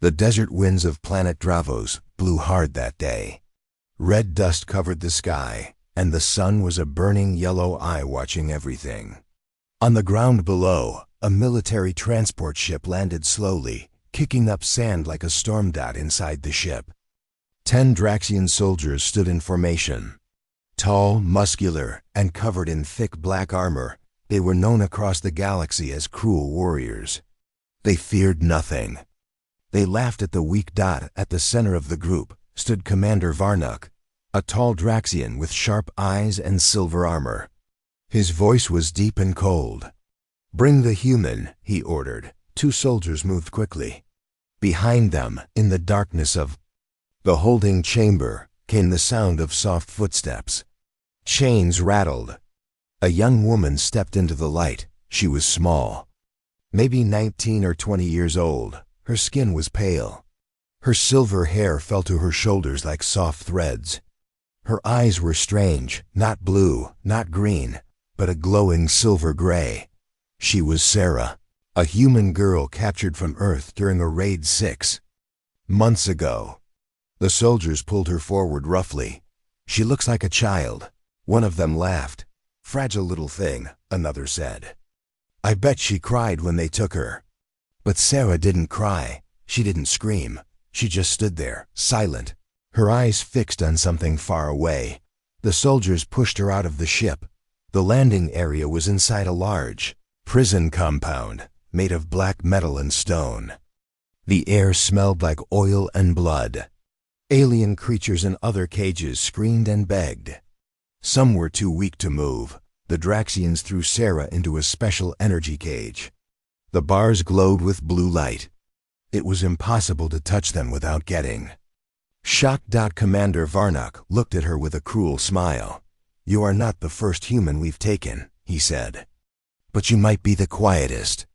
The desert winds of planet Dravos blew hard that day. Red dust covered the sky, and the sun was a burning yellow eye watching everything. On the ground below, a military transport ship landed slowly, kicking up sand like a storm dot inside the ship. 10 Draxian soldiers stood in formation. Tall, muscular, and covered in thick black armor, they were known across the galaxy as cruel warriors. They feared nothing. They laughed at the weak dot. At the center of the group stood Commander Varnuk, a tall Draxian with sharp eyes and silver armor. His voice was deep and cold. "Bring the human," he ordered. 2 soldiers moved quickly. Behind them, in the darkness of the holding chamber, came the sound of soft footsteps. Chains rattled. A young woman stepped into the light. She was small, maybe 19 or 20 years old. Her skin was pale. Her silver hair fell to her shoulders like soft threads. Her eyes were strange, not blue, not green, but a glowing silver gray. She was Sarah, a human girl captured from Earth during a raid 6 months ago. The soldiers pulled her forward roughly. "She looks like a child." One of them laughed. "Fragile little thing," another said. "I bet she cried when they took her." But Sarah didn't cry. She didn't scream. She just stood there, silent, her eyes fixed on something far away. The soldiers pushed her out of the ship. The landing area was inside a large prison compound made of black metal and stone. The air smelled like oil and blood. Alien creatures in other cages screamed and begged. Some were too weak to move. The Draxians threw Sarah into a special energy cage. The bars glowed with blue light. It was impossible to touch them without getting. Shocked. Commander Varnuk looked at her with a cruel smile. "You are not the first human we've taken," he said. "But you might be the quietest."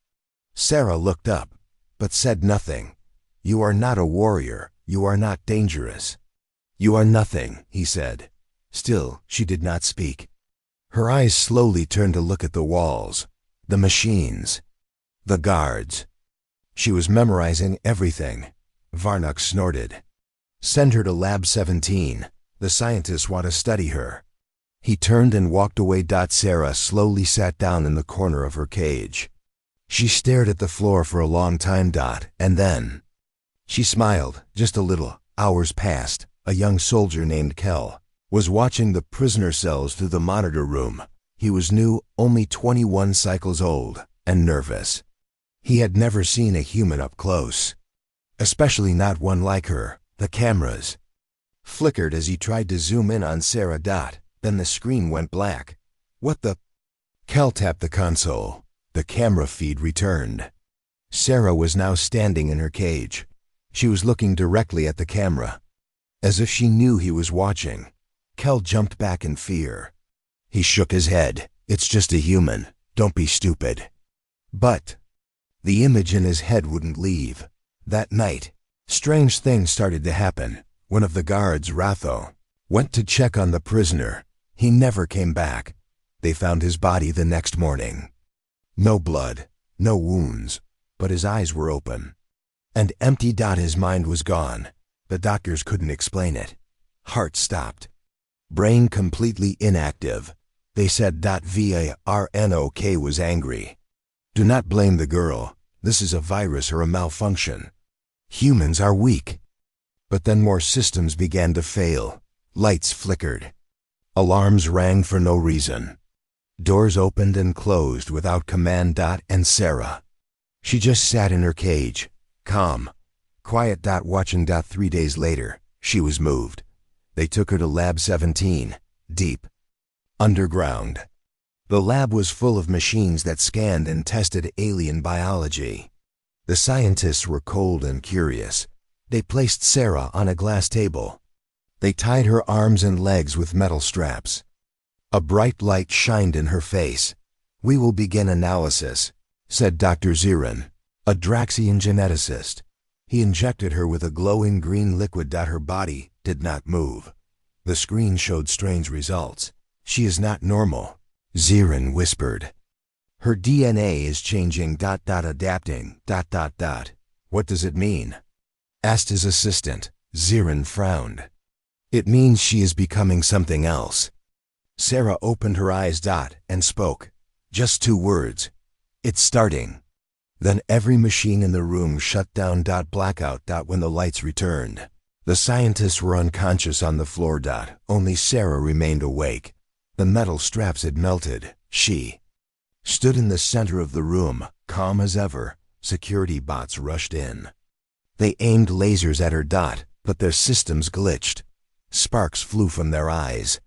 Sarah looked up, but said nothing. "You are not a warrior. You are not dangerous." "You are nothing," he said. Still, she did not speak. Her eyes slowly turned to look at the walls, the machines, the guards. She was memorizing everything. Varnuk snorted. "Send her to Lab 17. The scientists want to study her." He turned and walked away. Sarah slowly sat down in the corner of her cage. She stared at the floor for a long time. And then she smiled, just a little. Hours passed. A young soldier named Kel was watching the prisoner cells through the monitor room. He was new, only 21 cycles old, and nervous. He had never seen a human up close, especially not one like her. The cameras flickered as he tried to zoom in on Sarah. Then the screen went black. "What the?" Kel tapped the console. The camera feed returned. Sarah was now standing in her cage. She was looking directly at the camera, as if she knew he was watching. Kel jumped back in fear. He shook his head. "It's just a human. Don't be stupid." But the image in his head wouldn't leave. That night, strange things started to happen. One of the guards, Ratho, went to check on the prisoner. He never came back. They found his body the next morning. No blood, no wounds, but his eyes were open and empty. His mind was gone. The doctors couldn't explain it. Heart stopped. Brain completely inactive. They said Varnok was angry. "Do not blame the girl. This is a virus or a malfunction. Humans are weak." But then more systems began to fail. Lights flickered. Alarms rang for no reason. Doors opened and closed without command. And Sarah, she just sat in her cage, calm, quiet. Watching. 3 days later, she was moved. They took her to Lab 17, deep underground. The lab was full of machines that scanned and tested alien biology. The scientists were cold and curious. They placed Sarah on a glass table. They tied her arms and legs with metal straps. A bright light shined in her face. "We will begin analysis," said Dr. Zirin, a Draxian geneticist. He injected her with a glowing green liquid. Her body did not move. The screen showed strange results. "She is not normal," Zirin whispered. "Her DNA is changing. Adapting. What does it mean?" asked his assistant. Zirin frowned. It means she is becoming something else. Sarah opened her eyes and spoke. Just 2 words. It's starting. Then every machine in the room shut down. Blackout. When the lights returned. The scientists were unconscious on the floor. Only Sarah remained awake. The metal straps had melted. She stood in the center of the room, calm as ever. Security bots rushed in. They aimed lasers at her. But their systems glitched. Sparks flew from their eyes.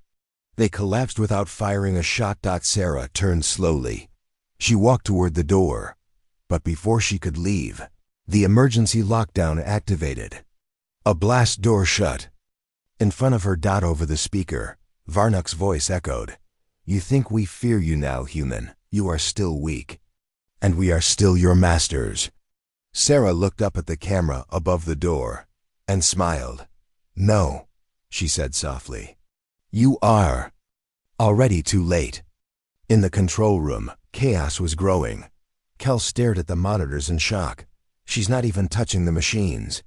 They collapsed without firing a shot. Sarah turned slowly. She walked toward the door. But before she could leave, the emergency lockdown activated. A blast door shut. In front of her. Over the speaker, Varnuk's voice echoed. You think we fear you now, human. You are still weak. And we are still your masters. Sarah looked up at the camera above the door and smiled. No, she said softly. You are already too late. In the control room, chaos was growing. Kel stared at the monitors in shock. She's not even touching the machines.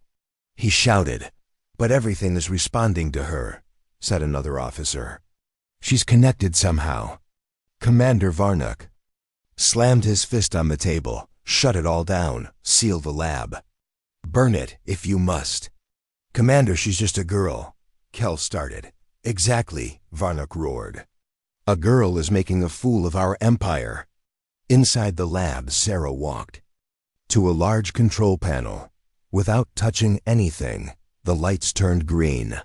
He shouted. But everything is responding to her, said another officer. She's connected somehow. Commander Varnuk slammed his fist on the table. Shut it all down. Seal the lab. Burn it if you must. Commander, she's just a girl. Kel started. Exactly, Varnuk roared. A girl is making a fool of our empire. Inside the lab, Sarah walked to a large control panel. Without touching anything, the lights turned green.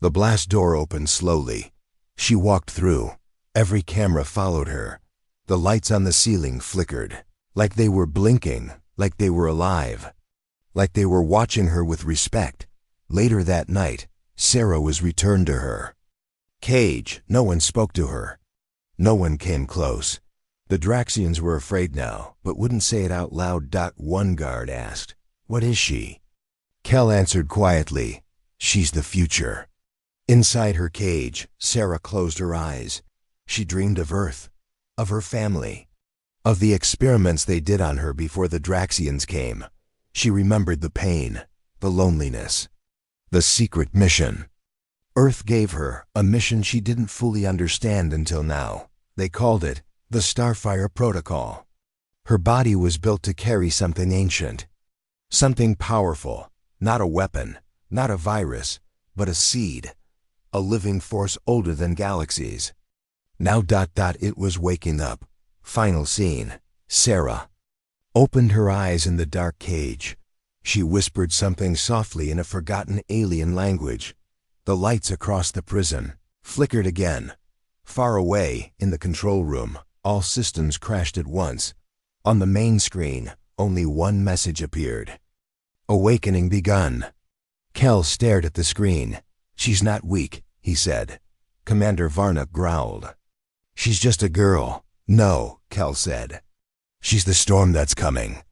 The blast door opened slowly. She walked through. Every camera followed her. The lights on the ceiling flickered, like they were blinking, like they were alive, like they were watching her with respect. Later that night, Sarah was returned to her cage. No one spoke to her. No one came close. The Draxians were afraid now, but wouldn't say it out loud. One guard asked, What is she? Kel answered quietly, She's the future. Inside her cage, Sarah closed her eyes. She dreamed of Earth, of her family, of the experiments they did on her before the Draxians came. She remembered the pain, the loneliness, the secret mission. Earth gave her a mission she didn't fully understand until now. They called it the Starfire Protocol. Her body was built to carry something ancient, something powerful, not a weapon, not a virus, but a seed, a living force older than galaxies. Now it was waking up. Final scene. Sarah opened her eyes in the dark cage. She whispered something softly in a forgotten alien language. The lights across the prison flickered again. Far away, in the control room, all systems crashed at once. On the main screen, only one message appeared. Awakening begun. Kel stared at the screen. She's not weak, he said. Commander Varnuk growled. She's just a girl. No, Kel said. She's the storm that's coming.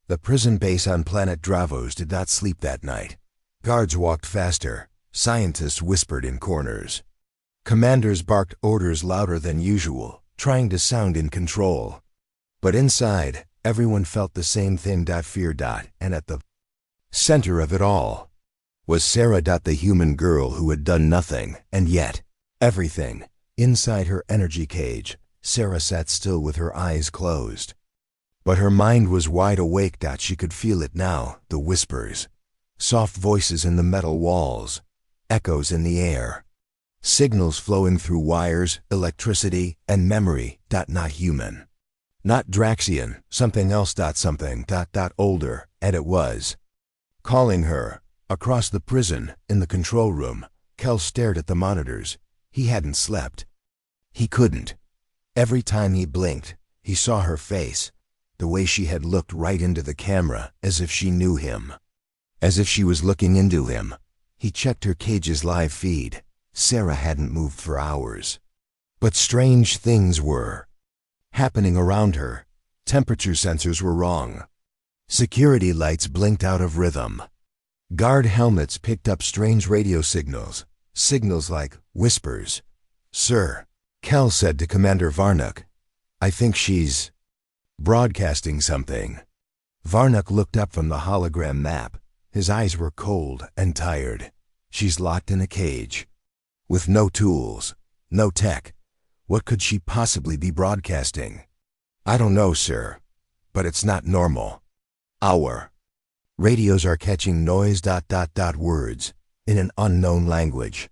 The prison base on planet Dravos did not sleep that night. Guards walked faster. Scientists whispered in corners. Commanders barked orders louder than usual, trying to sound in control. But inside, everyone felt the same thing. Fear. And at the center of it all was Sarah. The human girl who had done nothing, and yet everything. Inside her energy cage, Sarah sat still with her eyes closed. But her mind was wide awake. She could feel it now, the whispers. Soft voices in the metal walls, echoes in the air. Signals flowing through wires, electricity, and memory. Not human. Not Draxian, something else. Something. Older, and it was calling her. Across the prison, in the control room, Kel stared at the monitors. He hadn't slept. He couldn't. Every time he blinked, he saw her face, the way she had looked right into the camera, as if she knew him, as if she was looking into him. He checked her cage's live feed. Sarah hadn't moved for hours. But strange things were happening around her. Temperature sensors were wrong. Security lights blinked out of rhythm. Guard helmets picked up strange radio signals, signals like whispers. Sir, Kel said to Commander Varnuk, I think she's broadcasting something. Varnuk looked up from the hologram map. His eyes were cold and tired. She's locked in a cage. With no tools, no tech. What could she possibly be broadcasting? I don't know, sir, but it's not normal. Our radios are catching noise ... words in an unknown language.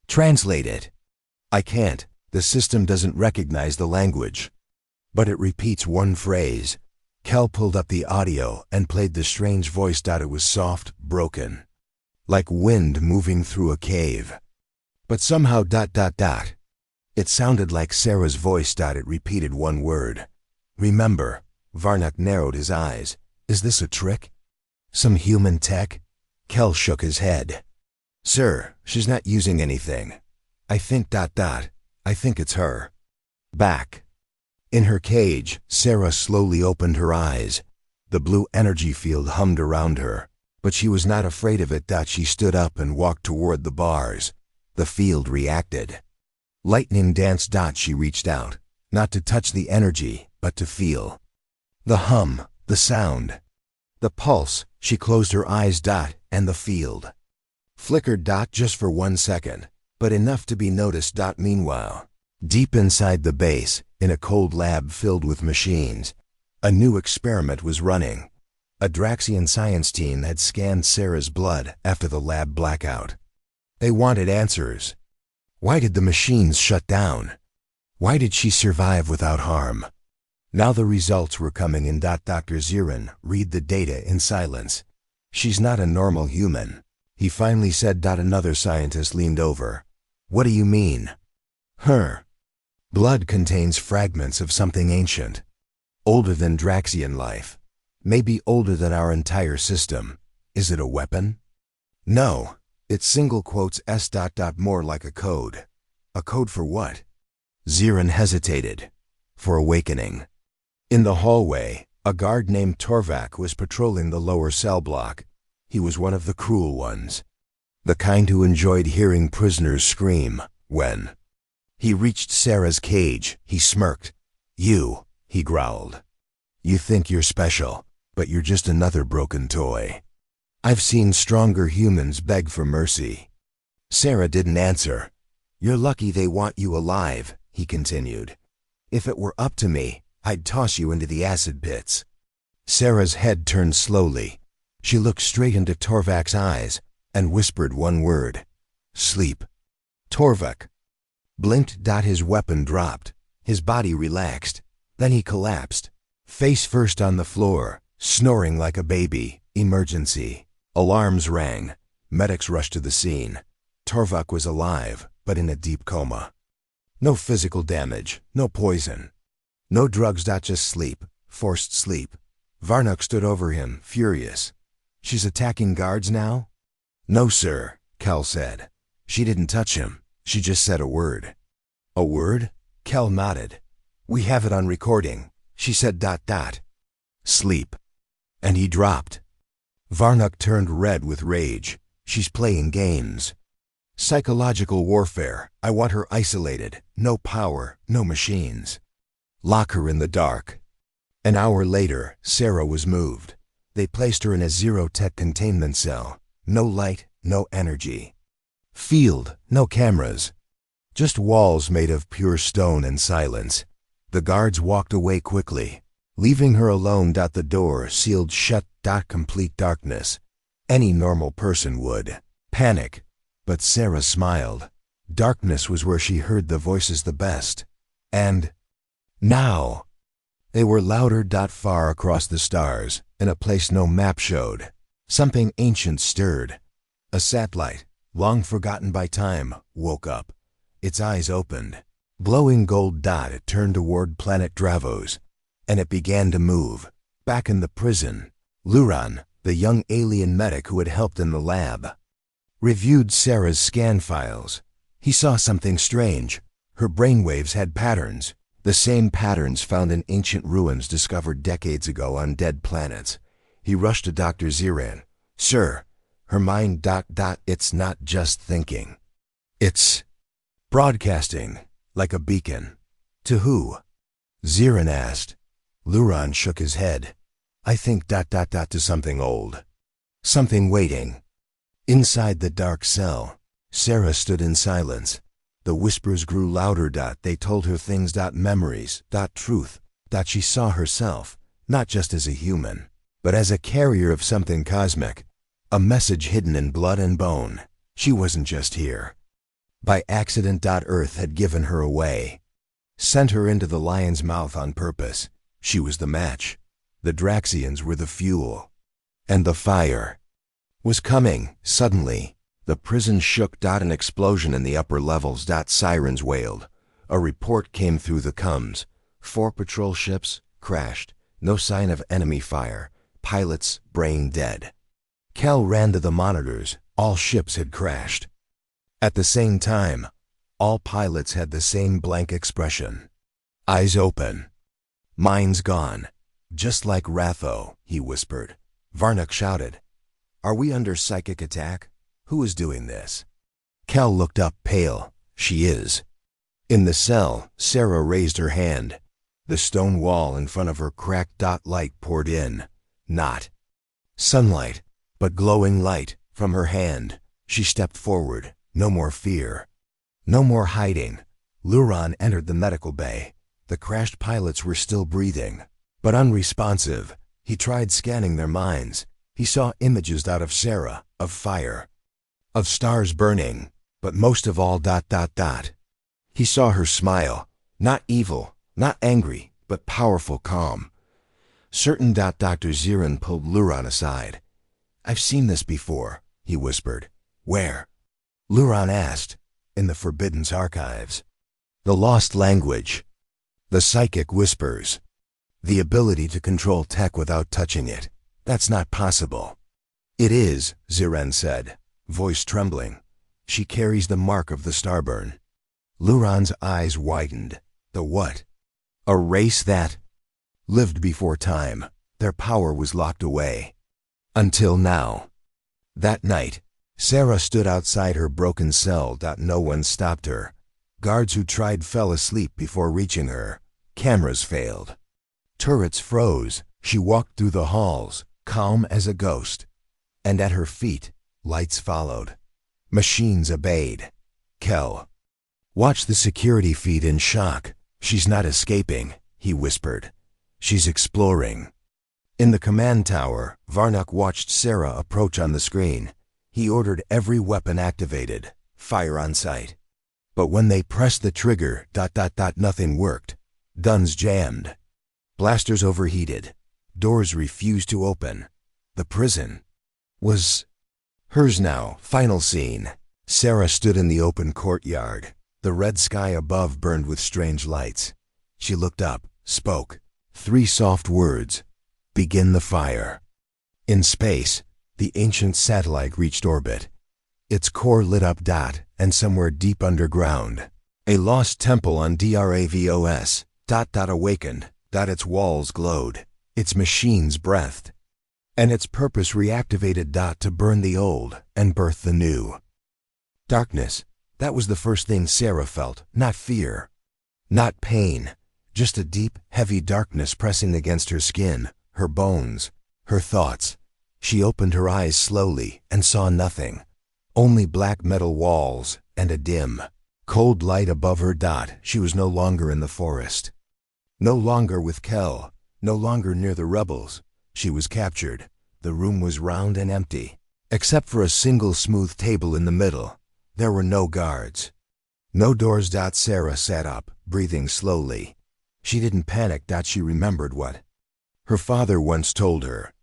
Translate it. I can't. The system doesn't recognize the language. But it repeats one phrase. Kel pulled up the audio and played the strange voice. It was soft, broken, like wind moving through a cave. But somehow ... It sounded like Sarah's voice. It repeated one word. Remember. Varnock narrowed his eyes. Is this a trick? Some human tech? Kel shook his head. Sir, she's not using anything. I think ... I think it's her. Back. In her cage, Sarah slowly opened her eyes. The blue energy field hummed around her, but she was not afraid of it. She stood up and walked toward the bars. The field reacted. Lightning danced. She reached out, not to touch the energy, but to feel. The hum, the sound, the pulse. She closed her eyes. And the field flickered. Just for 1 second, but enough to be noticed. Meanwhile, deep inside the base, in a cold lab filled with machines, a new experiment was running. A Draxian science team had scanned Sarah's blood after the lab blackout. They wanted answers. Why did the machines shut down? Why did she survive without harm? Now the results were coming in. Dr. Zirin read the data in silence. She's not a normal human, he finally said. Another scientist leaned over. What do you mean? Her blood contains fragments of something ancient, older than Draxian life, maybe older than our entire system. Is it a weapon? No, it's single quotes S. More like a code. A code for what? Zirin hesitated. For awakening. In the hallway, a guard named Torvak was patrolling the lower cell block. He was one of the cruel ones, the kind who enjoyed hearing prisoners scream. When he reached Sarah's cage, he smirked. You, he growled. You think you're special, but you're just another broken toy. I've seen stronger humans beg for mercy. Sarah didn't answer. You're lucky they want you alive, he continued. If it were up to me, I'd toss you into the acid pits. Sarah's head turned slowly. She looked straight into Torvak's eyes and whispered one word. Sleep. Torvak blinked. His weapon dropped. His body relaxed. Then he collapsed, face first on the floor, snoring like a baby. Emergency. Alarms rang. Medics rushed to the scene. Torvak was alive, but in a deep coma. No physical damage, no poison, no drugs. Just sleep, forced sleep. Varnock stood over him, furious. She's attacking guards now? No, sir, Kel said. She didn't touch him. She just said a word. A word? Kel nodded. We have it on recording. She said ... Sleep. And he dropped. Varnock turned red with rage. She's playing games. Psychological warfare. I want her isolated. No power, no machines. Lock her in the dark. An hour later, Sarah was moved. They placed her in a zero-tech containment cell. No light, no energy. Field, no cameras. Just walls made of pure stone and silence. The guards walked away quickly, leaving her alone. The door sealed shut. Complete darkness. Any normal person would panic. But Sarah smiled. Darkness was where she heard the voices the best. And now they were louder. Far across the stars, in a place no map showed, something ancient stirred. A satellite, long forgotten by time, woke up. Its eyes opened. Glowing gold. It turned toward planet Dravos, and it began to move. Back in the prison, Luran, the young alien medic who had helped in the lab, reviewed Sarah's scan files. He saw something strange. Her brainwaves had patterns, the same patterns found in ancient ruins discovered decades ago on dead planets. He rushed to Dr. Zirin. Sir, her mind ... It's not just thinking. It's broadcasting, like a beacon. To who? Zirin asked. Luran shook his head. I think ... to something old. Something waiting. Inside the dark cell, Sarah stood in silence. The whispers grew louder. They told her things. Memories. Truth. She saw herself, not just as a human, but as a carrier of something cosmic. A message hidden in blood and bone. She wasn't just here. By accident. Earth had given her away. Sent her into the lion's mouth on purpose. She was the match. The Draxians were the fuel. And the fire was coming, suddenly. The prison shook. An explosion in the upper levels. Sirens wailed. A report came through the comms. 4 patrol ships crashed. No sign of enemy fire. Pilots brain dead. Kel ran to the monitors. All ships had crashed. At the same time, all pilots had the same blank expression. Eyes open. Minds gone. Just like Ratho, he whispered. Varnock shouted. Are we under psychic attack? Who is doing this? Kel looked up, pale. She is. In the cell, Sarah raised her hand. The stone wall in front of her cracked. Light poured in. Not sunlight, but glowing light from her hand. She stepped forward. No more fear. No more hiding. Luron entered the medical bay. The crashed pilots were still breathing, but unresponsive. He tried scanning their minds. He saw images of Sarah, of fire, of stars burning, but most of all. He saw her smile. Not evil, not angry, but powerful calm. Certain. Dr. Zirin pulled Luron aside. I've seen this before, he whispered. Where? Luron asked. In the Forbidden's archives. The lost language. The psychic whispers. The ability to control tech without touching it. That's not possible. It is, Ziren said, voice trembling. She carries the mark of the starburn. Luron's eyes widened. The what? A race that lived before time. Their power was locked away. Until now. That night, Sarah stood outside her broken cell. No one stopped her. Guards who tried fell asleep before reaching her. Cameras failed. Turrets froze. She walked through the halls, calm as a ghost. And at her feet, lights followed. Machines obeyed. Kel watched the security feed in shock. She's not escaping, he whispered. She's exploring. In the command tower, Varnock watched Sarah approach on the screen. He ordered every weapon activated. Fire on sight. But when they pressed the trigger, nothing worked. Guns jammed. Blasters overheated. Doors refused to open. The prison was hers now. Final scene. Sarah stood in the open courtyard. The red sky above burned with strange lights. She looked up, spoke. 3 soft words. Begin the fire. In space, the ancient satellite reached orbit. Its core lit up. And somewhere deep underground, a lost temple on Dravos. Awakened. Its walls glowed. Its machines breathed. And its purpose reactivated. To burn the old and birth the new. Darkness. That was the first thing Sarah felt. Not fear. Not pain. Just a deep, heavy darkness pressing against her skin, her bones, her thoughts. She opened her eyes slowly and saw nothing. Only black metal walls and a dim, cold light above her. She was no longer in the forest. No longer with Kel. No longer near the rebels. She was captured. The room was round and empty. Except for a single smooth table in the middle. There were no guards. No doors. Sarah sat up, breathing slowly. She didn't panic. She remembered what her father once told her.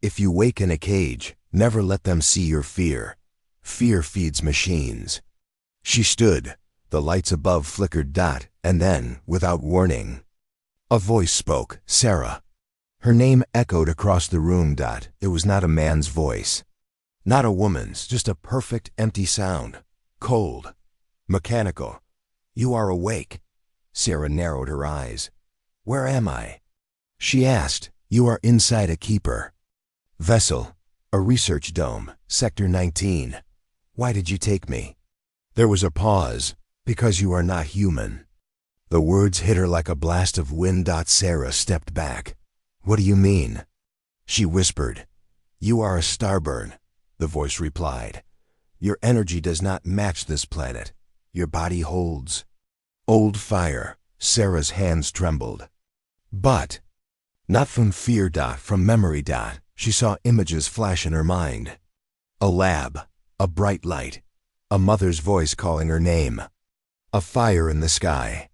If you wake in a cage, never let them see your fear. Fear feeds machines. She stood. The lights above flickered. And then, without warning, a voice spoke. Sarah. Her name echoed across the room. It was not a man's voice. Not a woman's, just a perfect empty sound. Cold. Mechanical. You are awake. Sarah narrowed her eyes. Where am I? She asked. You are inside a keeper vessel. A research dome. Sector 19. Why did you take me? There was a pause. Because you are not human. The words hit her like a blast of wind. Sarah stepped back. What do you mean? She whispered. You are a starburn, the voice replied. Your energy does not match this planet. Your body holds old fire. Sarah's hands trembled. But not from fear. From memory. She saw images flash in her mind. A lab, a bright light, a mother's voice calling her name, a fire in the sky,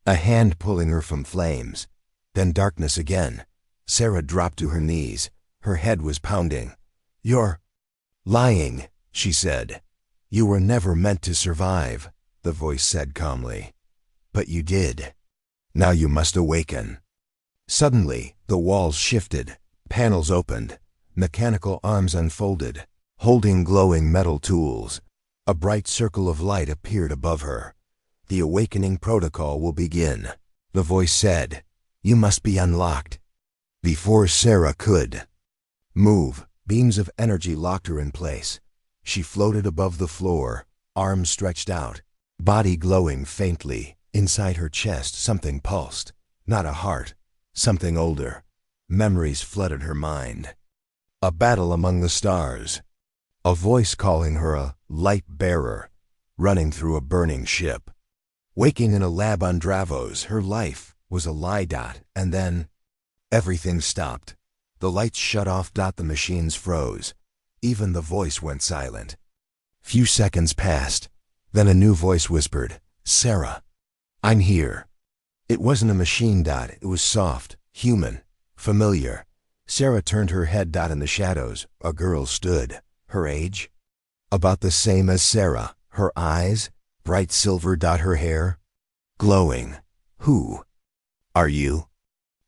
a hand pulling her from flames. Then darkness again. Sarah dropped to her knees. Her head was pounding. You're lying, she said. You were never meant to survive, the voice said calmly. But you did. Now you must awaken. Suddenly, the walls shifted, panels opened, mechanical arms unfolded, holding glowing metal tools. A bright circle of light appeared above her. The awakening protocol will begin, the voice said. You must be unlocked. Before Sarah could move, beams of energy locked her in place. She floated above the floor, arms stretched out, body glowing faintly. Inside her chest, something pulsed. Not a heart, something older. Memories flooded her mind. A battle among the stars. A voice calling her a light bearer, running through a burning ship. Waking in a lab on Dravos, her life was a lie. And then everything stopped. The lights shut off. The machines froze. Even the voice went silent. Few seconds passed. Then a new voice whispered, Sarah, I'm here. It wasn't a machine. It was soft, human, familiar. Sarah turned her head. In the shadows, a girl stood. Her age? About the same as Sarah. Her eyes? Bright silver. Her hair? Glowing. Who are you?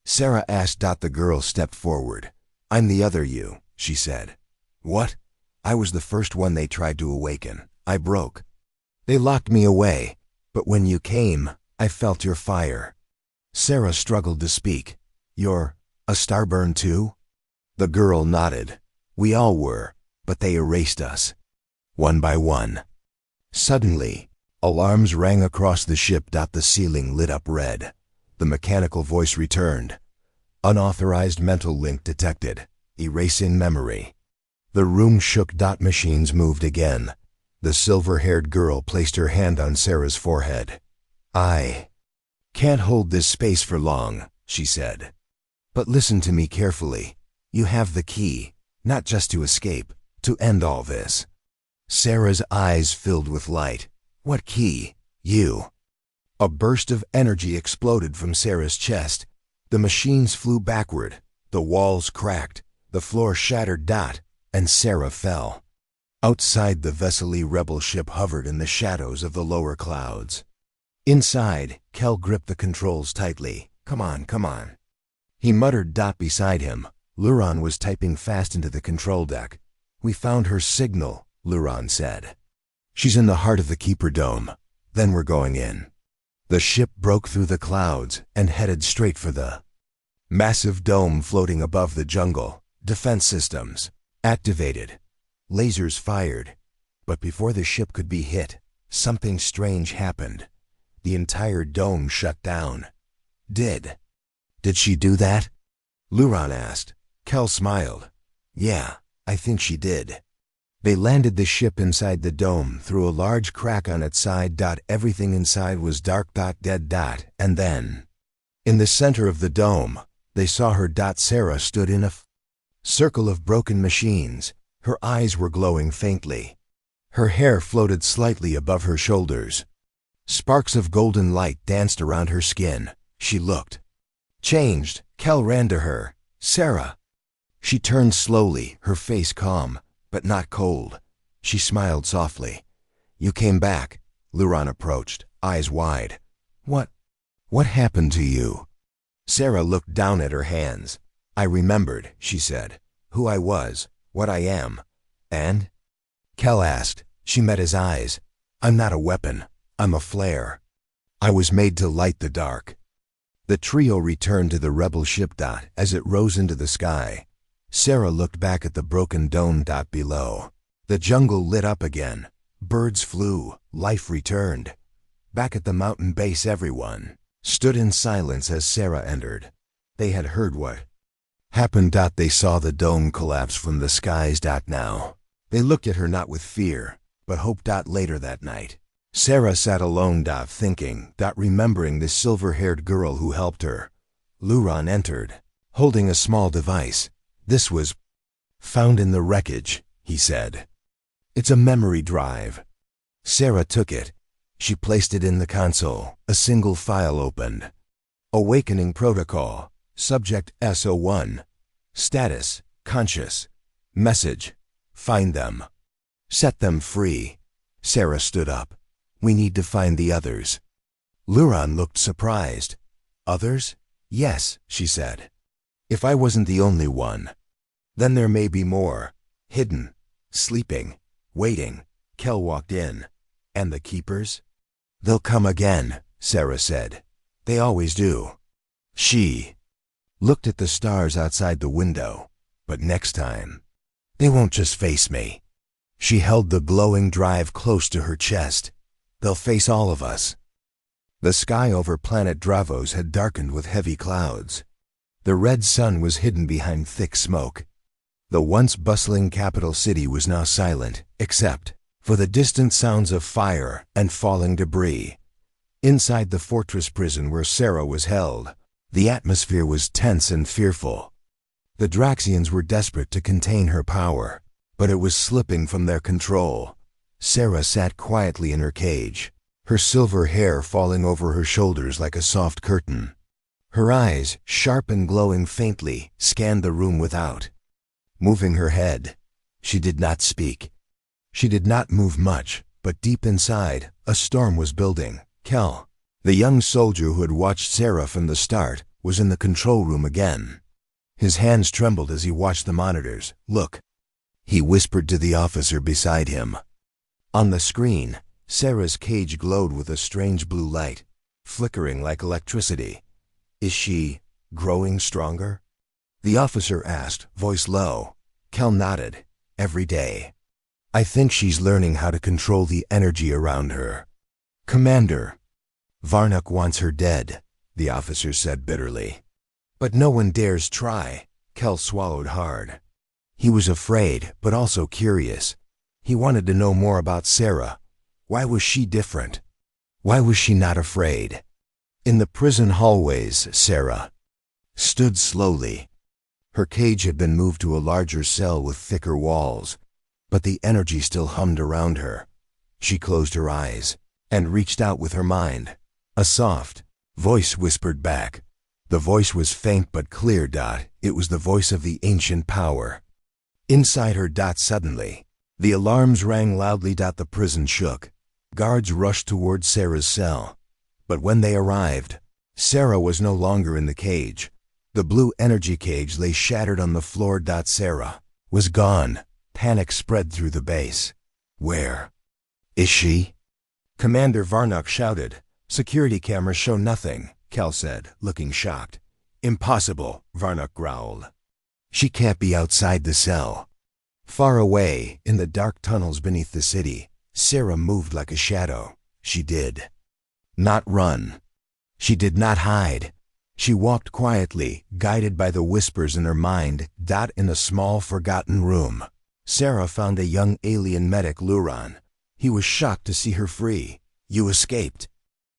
Sarah asked. The girl stepped forward. I'm the other you, she said. What? I was the first one they tried to awaken. I broke. They locked me away. But when you came, I felt your fire. Sarah struggled to speak. You're a starburn too? The girl nodded. We all were, but they erased us. One by one. Suddenly, alarms rang across the ship. The ceiling lit up red. The mechanical voice returned. Unauthorized mental link detected. Erasing memory. The room shook. Machines moved again. The silver-haired girl placed her hand on Sarah's forehead. I can't hold this space for long, she said. But listen to me carefully. You have the key, not just to escape, to end all this. Sarah's eyes filled with light. What key? You. A burst of energy exploded from Sarah's chest. The machines flew backward. The walls cracked. The floor shattered. And Sarah fell. Outside, the Vesely rebel ship hovered in the shadows of the lower clouds. Inside, Kel gripped the controls tightly. Come on, come on. He muttered. Beside him, Luron was typing fast into the control deck. We found her signal, Luron said. She's in the heart of the Keeper Dome. Then we're going in. The ship broke through the clouds and headed straight for the massive dome floating above the jungle. Defense systems activated. Lasers fired. But before the ship could be hit, something strange happened. The entire dome shut down. Did she do that? Luron asked. Kel smiled. Yeah, I think she did. They landed the ship inside the dome through a large crack on its side. Everything inside was dark. Dead. And then, in the center of the dome, they saw her. Sarah stood in a circle of broken machines. Her eyes were glowing faintly. Her hair floated slightly above her shoulders. Sparks of golden light danced around her skin. She looked changed. Kel ran to her. Sarah. She turned slowly, her face calm, but not cold. She smiled softly. You came back. Luron approached, eyes wide. What happened to you? Sarah looked down at her hands. I remembered, she said, who I was, what I am. And? Kel asked. She met his eyes. I'm not a weapon. I'm a flare. I was made to light the dark. The trio returned to the rebel ship. As it rose into the sky, Sarah looked back at the broken dome. Below. The jungle lit up again. Birds flew. Life returned. Back at the mountain base, everyone stood in silence as Sarah entered. They had heard what Happened. They saw the dome collapse from the skies. Now. They looked at her not with fear, but hope. Later that night, Sarah sat alone. Thinking. Remembering the silver-haired girl who helped her. Luran entered, holding a small device. This was found in the wreckage, he said. It's a memory drive. Sarah took it. She placed it in the console. A single file opened. Awakening Protocol. Subject SO1. Status, conscious. Message, find them. Set them free. Sarah stood up. We need to find the others. Luran looked surprised. Others? Yes, she said. If I wasn't the only one. Then there may be more. Hidden. Sleeping. Waiting. Kel walked in. And the keepers? They'll come again, Sarah said. They always do. She looked at the stars outside the window. But next time, they won't just face me. She held the glowing drive close to her chest. They'll face all of us. The sky over planet Dravos had darkened with heavy clouds. The red sun was hidden behind thick smoke. The once bustling capital city was now silent, except for the distant sounds of fire and falling debris. Inside the fortress prison where Sarah was held, the atmosphere was tense and fearful. The Draxians were desperate to contain her power, but it was slipping from their control. Sarah sat quietly in her cage, her silver hair falling over her shoulders like a soft curtain. Her eyes, sharp and glowing faintly, scanned the room without. Moving her head, she did not speak. She did not move much, but deep inside, a storm was building. Kel, the young soldier who had watched Sarah from the start, was in the control room again. His hands trembled as he watched the monitors. Look, he whispered to the officer beside him. On the screen, Sarah's cage glowed with a strange blue light, flickering like electricity. Is she growing stronger? The officer asked, voice low. Kel nodded. Every day. I think she's learning how to control the energy around her. Commander, Varnuk wants her dead, the officer said bitterly. But no one dares try. Kel swallowed hard. He was afraid, but also curious. He wanted to know more about Sarah. Why was she different? Why was she not afraid? In the prison hallways, Sarah stood slowly. Her cage had been moved to a larger cell with thicker walls, but the energy still hummed around her. She closed her eyes and reached out with her mind. A soft voice whispered back. The voice was faint but clear. It was the voice of the ancient power. Inside her. Suddenly, the alarms rang loudly. The prison shook. Guards rushed toward Sarah's cell. But when they arrived, Sarah was no longer in the cage. The blue energy cage lay shattered on the floor. Sarah was gone. Panic spread through the base. Where is she? Commander Varnuk shouted. Security cameras show nothing, Kel said, looking shocked. Impossible, Varnuk growled. She can't be outside the cell. Far away, in the dark tunnels beneath the city, Sarah moved like a shadow. She did not run. She did not hide. She walked quietly, guided by the whispers in her mind. In a small, forgotten room, Sarah found a young alien medic, Luran. He was shocked to see her free. You escaped,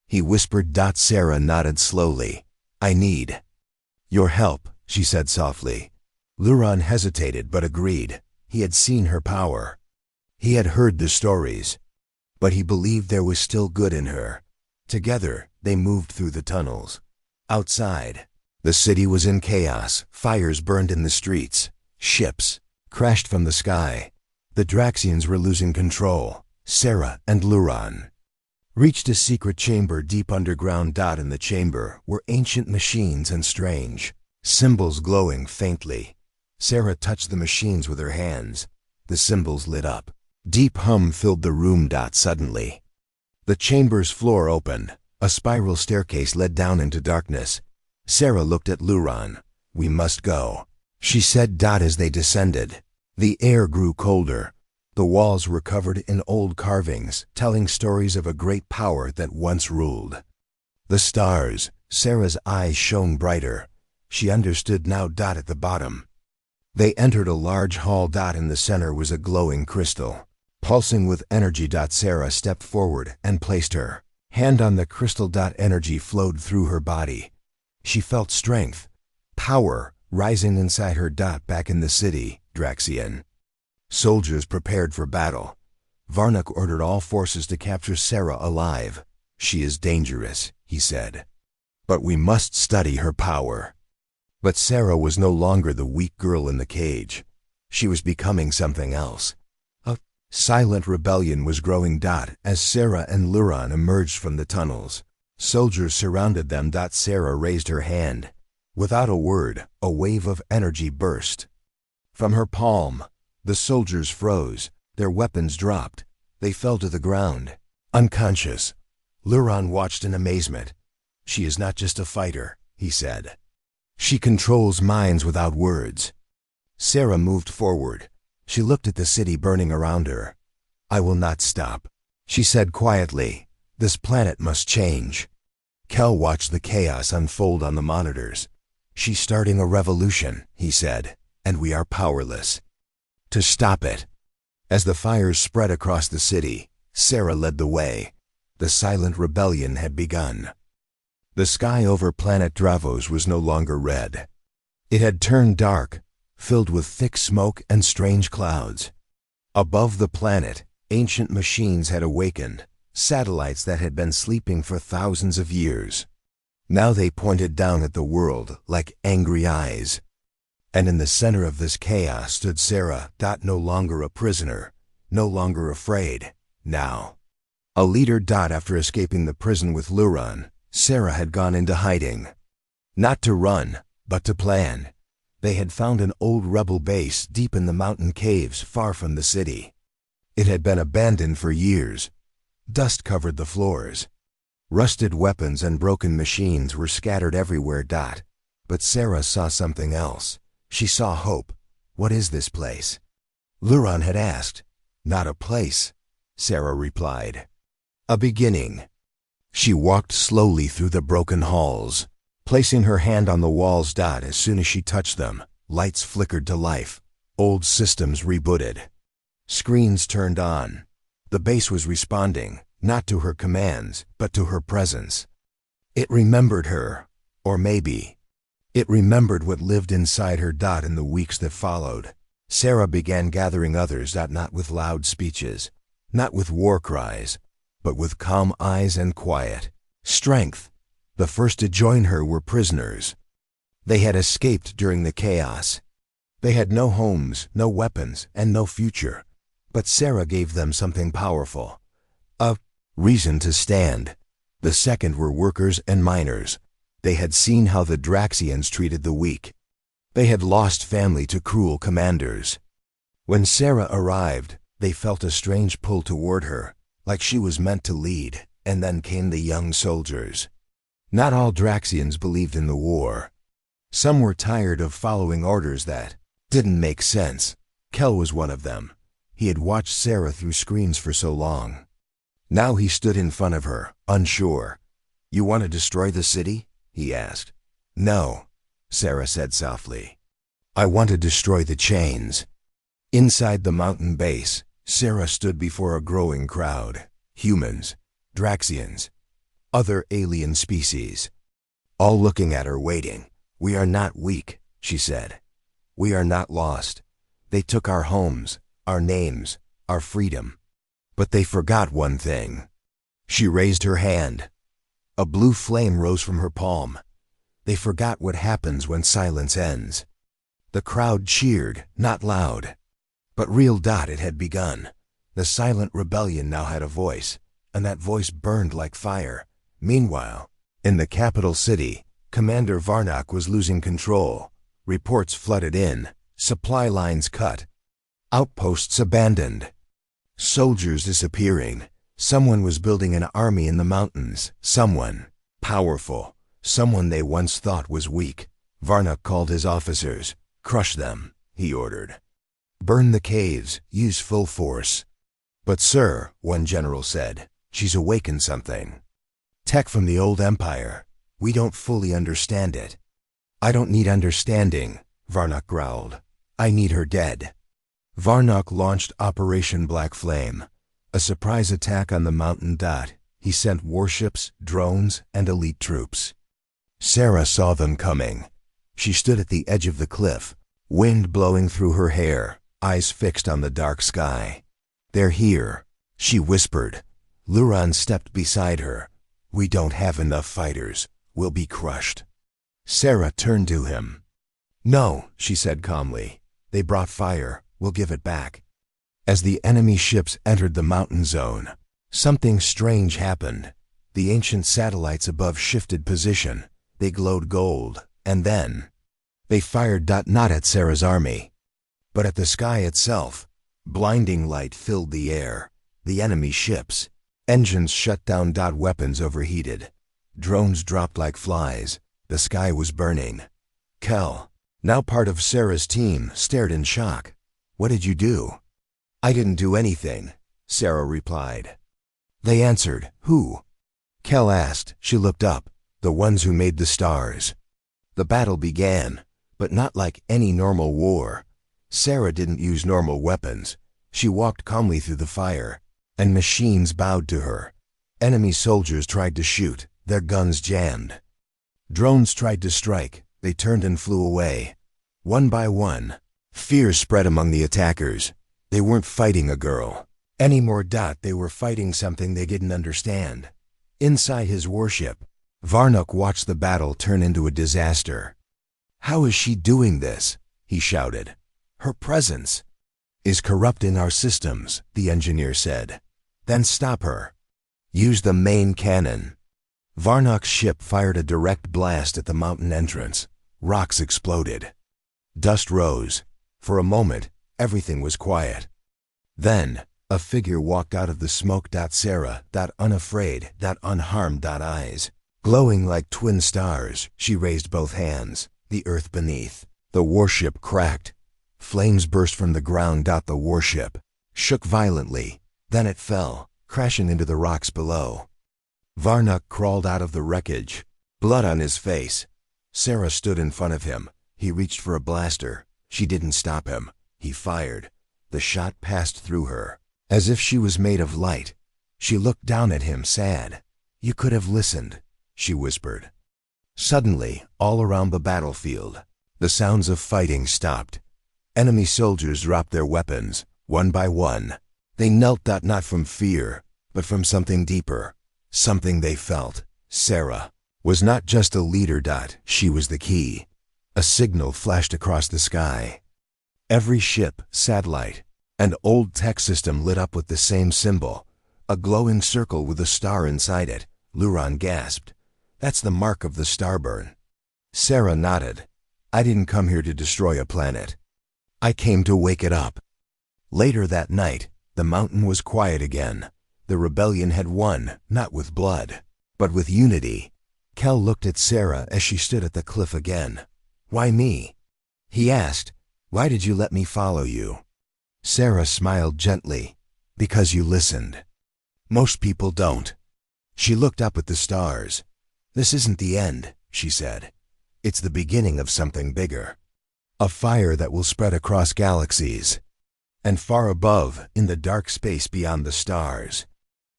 he whispered. Sarah nodded slowly. I need your help, she said softly. Luran hesitated but agreed. He had seen her power. He had heard the stories, but he believed there was still good in her. Together, they moved through the tunnels. Outside, the city was in chaos. Fires burned in the streets. Ships crashed from the sky. The Draxians were losing control. Sarah and Luran reached a secret chamber deep underground. In the chamber were ancient machines and strange symbols glowing faintly. Sarah touched the machines with her hands. The symbols lit up. Deep hum filled the room. Suddenly, the chamber's floor opened. A spiral staircase led down into darkness. Sarah looked at Luran. We must go, she said. As they descended, the air grew colder. The walls were covered in old carvings, telling stories of a great power that once ruled. The stars, Sarah's eyes shone brighter. She understood now. At the bottom. They entered a large hall. In the center was a glowing crystal, pulsing with energy. Sarah stepped forward and placed her hand on the crystal. Energy flowed through her body. She felt strength, power, rising inside her. Back in the city, Draxian soldiers prepared for battle. Varnak ordered all forces to capture Sarah alive. She is dangerous, he said, but we must study her power. But Sarah was no longer the weak girl in the cage. She was becoming something else. A silent rebellion was growing. As Sarah and Luran emerged from the tunnels, soldiers surrounded them. Sarah raised her hand. Without a word, a wave of energy burst from her palm. The soldiers froze. Their weapons dropped. They fell to the ground, unconscious. Luran watched in amazement. She is not just a fighter, he said. She controls minds without words. Sarah moved forward. She looked at the city burning around her. I will not stop, she said quietly. This planet must change. Kel watched the chaos unfold on the monitors. She's starting a revolution, he said, and we are powerless to stop it. As the fires spread across the city, Sarah led the way. The silent rebellion had begun. The sky over planet Dravos was no longer red. It had turned dark, filled with thick smoke and strange clouds. Above the planet, ancient machines had awakened, satellites that had been sleeping for thousands of years. Now they pointed down at the world like angry eyes. And in the center of this chaos stood Sarah. No longer a prisoner, no longer afraid, now a leader. After escaping the prison with Luran, Sarah had gone into hiding. Not to run, but to plan. They had found an old rebel base deep in the mountain caves far from the city. It had been abandoned for years. Dust covered the floors. Rusted weapons and broken machines were scattered everywhere. But Sarah saw something else. She saw hope. What is this place? Luran had asked. Not a place, Sarah replied. A beginning. She walked slowly through the broken halls, placing her hand on the walls. As soon as she touched them, lights flickered to life. Old systems rebooted. Screens turned on. The base was responding, not to her commands, but to her presence. It remembered her, or maybe it remembered what lived inside her. In the weeks that followed, Sarah began gathering others. Not with loud speeches, not with war cries, but with calm eyes and quiet strength. The first to join her were prisoners. They had escaped during the chaos. They had no homes, no weapons, and no future. But Sarah gave them something powerful. A reason to stand. The second were workers and miners. They had seen how the Draxians treated the weak. They had lost family to cruel commanders. When Sarah arrived, they felt a strange pull toward her, like she was meant to lead. And then came the young soldiers. Not all Draxians believed in the war. Some were tired of following orders that didn't make sense. Kel was one of them. He had watched Sarah through screens for so long. Now he stood in front of her, unsure. You want to destroy the city? He asked. No, Sarah said softly. I want to destroy the chains. Inside the mountain base, Sarah stood before a growing crowd. Humans, Draxians, other alien species, all looking at her, waiting. We are not weak, she said. We are not lost. They took our homes, our names, our freedom. But they forgot one thing. She raised her hand. A blue flame rose from her palm. They forgot what happens when silence ends. The crowd cheered, not loud, but real. It had begun. The silent rebellion now had a voice, and that voice burned like fire. Meanwhile, in the capital city, Commander Varnak was losing control. Reports flooded in, supply lines cut, outposts abandoned, soldiers disappearing. Someone was building an army in the mountains. Someone powerful. Someone they once thought was weak. Varnak called his officers. Crush them, he ordered. Burn the caves. Use full force. But sir, one general said, she's awakened something. Tech from the old empire. We don't fully understand it. I don't need understanding, Varnock growled. I need her dead. Varnock launched Operation Black Flame, a surprise attack on the mountain. He sent warships, drones, and elite troops. Sarah saw them coming. She stood at the edge of the cliff, wind blowing through her hair, eyes fixed on the dark sky. They're here, she whispered. Luran stepped beside her. We don't have enough fighters. We'll be crushed. Sarah turned to him. No, she said calmly. They brought fire. We'll give it back. As the enemy ships entered the mountain zone, something strange happened. The ancient satellites above shifted position. They glowed gold, and then they fired not at Sarah's army, but at the sky itself. Blinding light filled the air. The enemy ships. Engines shut down. Weapons overheated. Drones dropped like flies. The sky was burning. Kel, now part of Sarah's team, stared in shock. What did you do? I didn't do anything, Sarah replied. They answered, who? Kel asked. She looked up. The ones who made the stars. The battle began, but not like any normal war. Sarah didn't use normal weapons. She walked calmly through the fire, and machines bowed to her. Enemy soldiers tried to shoot. Their guns jammed. Drones tried to strike. They turned and flew away. One by one, fear spread among the attackers. They weren't fighting a girl anymore. They were fighting something they didn't understand. Inside his warship, Varnock watched the battle turn into a disaster. How is she doing this? He shouted. Her presence is corrupting our systems, the engineer said. Then stop her. Use the main cannon. Varnock's ship fired a direct blast at the mountain entrance. Rocks exploded. Dust rose. For a moment, everything was quiet. Then, a figure walked out of the smoke. Sarah, unafraid, unharmed. Eyes glowing like twin stars. She raised both hands. The earth beneath the warship cracked. Flames burst from the ground. The warship shook violently. Then it fell, crashing into the rocks below. Varnock crawled out of the wreckage, blood on his face. Sarah stood in front of him. He reached for a blaster. She didn't stop him. He fired. The shot passed through her, as if she was made of light. She looked down at him, sad. You could have listened, she whispered. Suddenly, all around the battlefield, the sounds of fighting stopped. Enemy soldiers dropped their weapons, one by one. They knelt. Not from fear, but from something deeper, something they felt. Sarah was not just a leader. She was the key. A signal flashed across the sky. Every ship, satellite, and old tech system lit up with the same symbol, a glowing circle with a star inside it. Luran gasped. That's the mark of the starburn. Sarah nodded. I didn't come here to destroy a planet. I came to wake it up. Later that night, the mountain was quiet again. The rebellion had won, not with blood, but with unity. Kel looked at Sarah as she stood at the cliff again. Why me? He asked. Why did you let me follow you? Sarah smiled gently. Because you listened. Most people don't. She looked up at the stars. This isn't the end, she said. It's the beginning of something bigger. A fire that will spread across galaxies. And far above, in the dark space beyond the stars,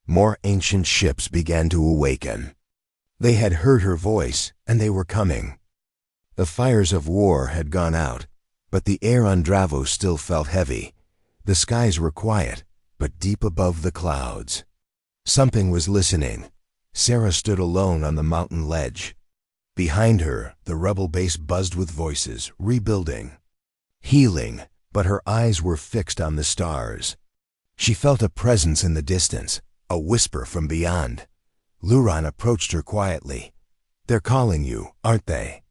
more ancient ships began to awaken. They had heard her voice, and they were coming. The fires of war had gone out, but the air on Dravos still felt heavy. The skies were quiet, but deep above the clouds. Something was listening. Sarah stood alone on the mountain ledge. Behind her, the rebel base buzzed with voices, rebuilding, healing, but her eyes were fixed on the stars. She felt a presence in the distance, a whisper from beyond. Luran approached her quietly. They're calling you, aren't they?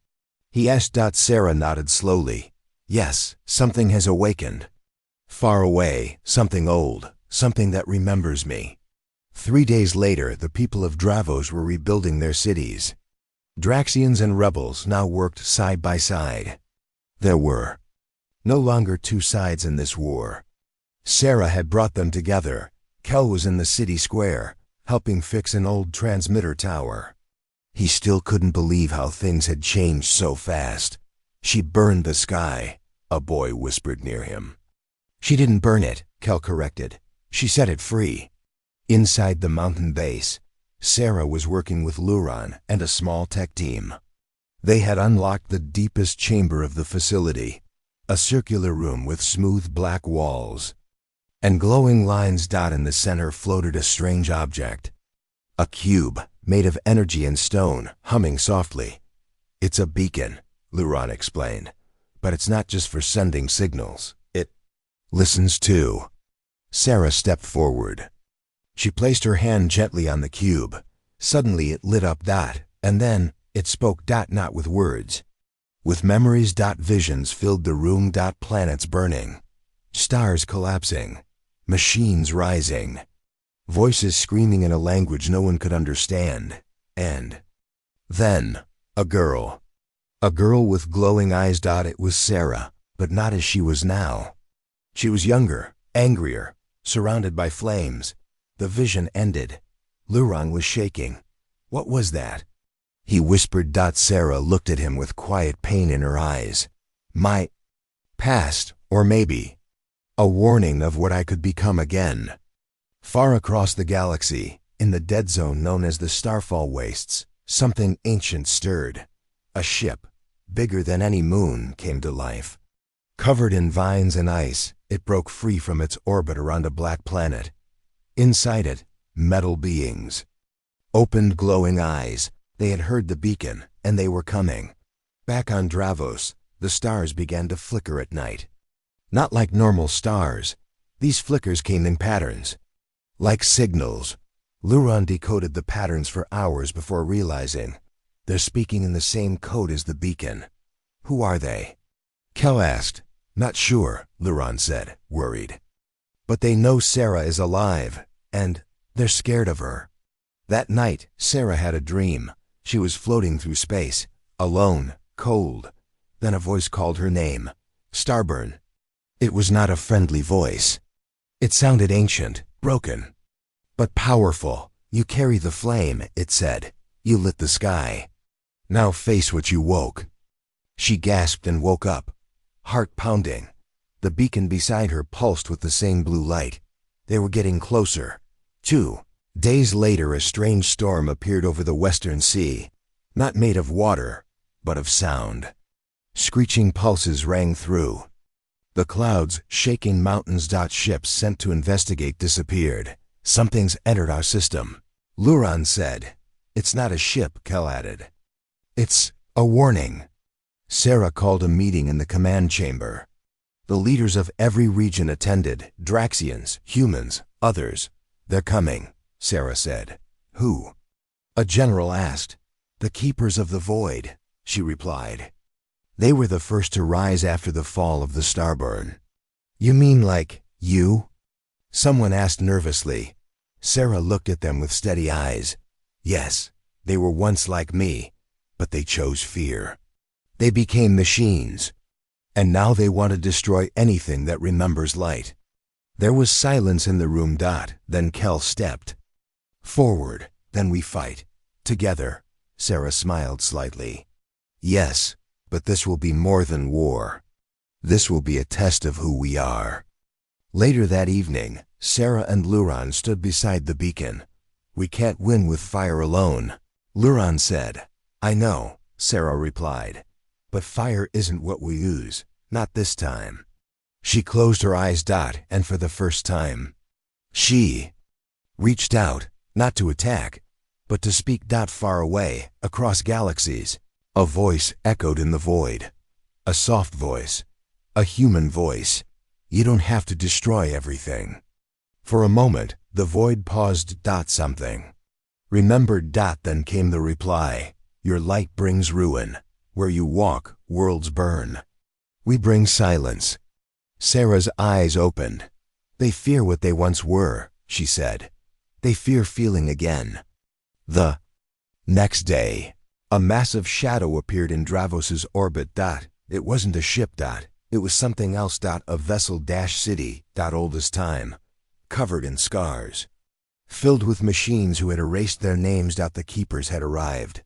He asked. Sarah nodded slowly. Yes, something has awakened. Far away, something old, something that remembers me. 3 days later, the people of Dravos were rebuilding their cities. Draxians and rebels now worked side by side. There were no longer two sides in this war. Sarah had brought them together. Kel was in the city square, helping fix an old transmitter tower. He still couldn't believe how things had changed so fast. She burned the sky, a boy whispered near him. She didn't burn it, Kel corrected. She set it free. Inside the mountain base, Sarah was working with Luron and a small tech team. They had unlocked the deepest chamber of the facility, a circular room with smooth black walls. And glowing lines in the center floated a strange object. A cube, made of energy and stone, humming softly. It's a beacon, Luron explained. But it's not just for sending signals. It listens too. Sarah stepped forward. She placed her hand gently on the cube. Suddenly it lit up, and then it spoke, not with words. With memories, visions filled the room, planets burning, stars collapsing, machines rising, voices screaming in a language no one could understand, and then a girl. A girl with glowing eyes. It was Sarah, but not as she was now. She was younger, angrier, surrounded by flames. The vision ended. Luron was shaking. What was that? He whispered. Sarah looked at him with quiet pain in her eyes. My past, or maybe a warning of what I could become again. Far across the galaxy, in the dead zone known as the Starfall Wastes, something ancient stirred. A ship, bigger than any moon, came to life. Covered in vines and ice, it broke free from its orbit around a black planet. Inside it, metal beings. Opened glowing eyes. They had heard the beacon, and they were coming. Back on Dravos, the stars began to flicker at night. Not like normal stars. These flickers came in patterns. Like signals. Luron decoded the patterns for hours before realizing they're speaking in the same code as the beacon. Who are they? Kel asked. Not sure, Luron said, worried. But they know Sarah is alive, and they're scared of her. That night, Sarah had a dream. She was floating through space, alone, cold. Then a voice called her name. Starburn. It was not a friendly voice. It sounded ancient, broken, but powerful. You carry the flame, it said. You lit the sky. Now face what you woke. She gasped and woke up, heart pounding. The beacon beside her pulsed with the same blue light. They were getting closer. 2 days later, a strange storm appeared over the western sea, not made of water, but of sound. Screeching pulses rang through. The clouds, shaking mountains. Ships sent to investigate disappeared. Something's entered our system, Luron said. It's not a ship, Kel added. It's a warning. Sarah called a meeting in the command chamber. The leaders of every region attended, Draxians, humans, others. They're coming, Sarah said. Who? A general asked. The Keepers of the Void, she replied. They were the first to rise after the fall of the Starburn. You mean like you? Someone asked nervously. Sarah looked at them with steady eyes. Yes, they were once like me, but they chose fear. They became machines, and now they want to destroy anything that remembers light. There was silence in the room. Then Kel stepped forward. Then we fight. Together. Sarah smiled slightly. Yes, but this will be more than war. This will be a test of who we are. Later that evening, Sarah and Luron stood beside the beacon. We can't win with fire alone, Luron said. I know, Sarah replied. But fire isn't what we use, not this time. She closed her eyes. And for the first time, she reached out, not to attack, but to speak. Far away, across galaxies, a voice echoed in the void. A soft voice, a human voice. You don't have to destroy everything. For a moment, the void paused. Something remembered. Then came the reply. Your light brings ruin. Where you walk, worlds burn. We bring silence. Sarah's eyes opened. They fear what they once were, she said. They fear feeling again. The next day, a massive shadow appeared in Dravos's orbit. It wasn't a ship. It was something else. A vessel city. Old as time, covered in scars, filled with machines who had erased their names. The keepers had arrived.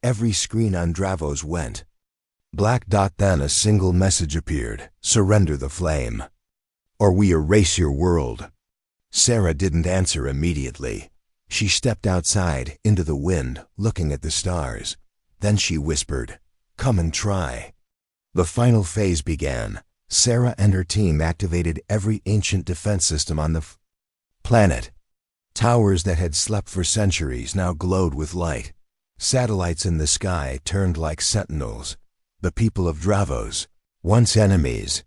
Every screen on Dravos went black. Then a single message appeared: surrender the flame, or we erase your world. Sarah didn't answer immediately. She stepped outside, into the wind, looking at the stars. Then she whispered, come and try. The final phase began. Sarah and her team activated every ancient defense system on the planet. Towers that had slept for centuries now glowed with light. Satellites in the sky turned like sentinels. The people of Dravos, once enemies,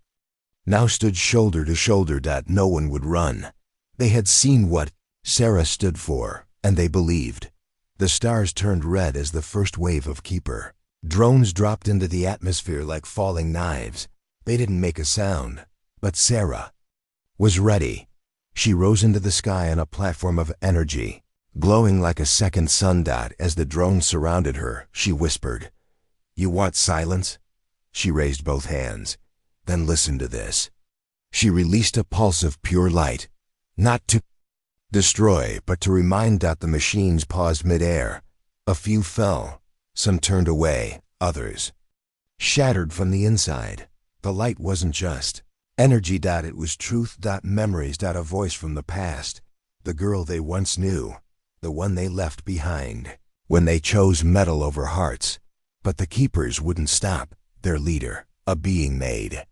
now stood shoulder to shoulder. No one would run. They had seen what Sarah stood for, and they believed. The stars turned red as the first wave of Keeper drones dropped into the atmosphere like falling knives. They didn't make a sound, but Sarah was ready. She rose into the sky on a platform of energy, glowing like a second sun. As the drones surrounded her, she whispered, you want silence? She raised both hands. Then listen to this. She released a pulse of pure light, not to destroy, but to remind. The machines paused midair. A few fell, some turned away, others shattered from the inside. The light wasn't just energy. It was truth. Memories. A voice from the past. The girl they once knew, the one they left behind when they chose metal over hearts. But the Keepers wouldn't stop. Their leader, a being made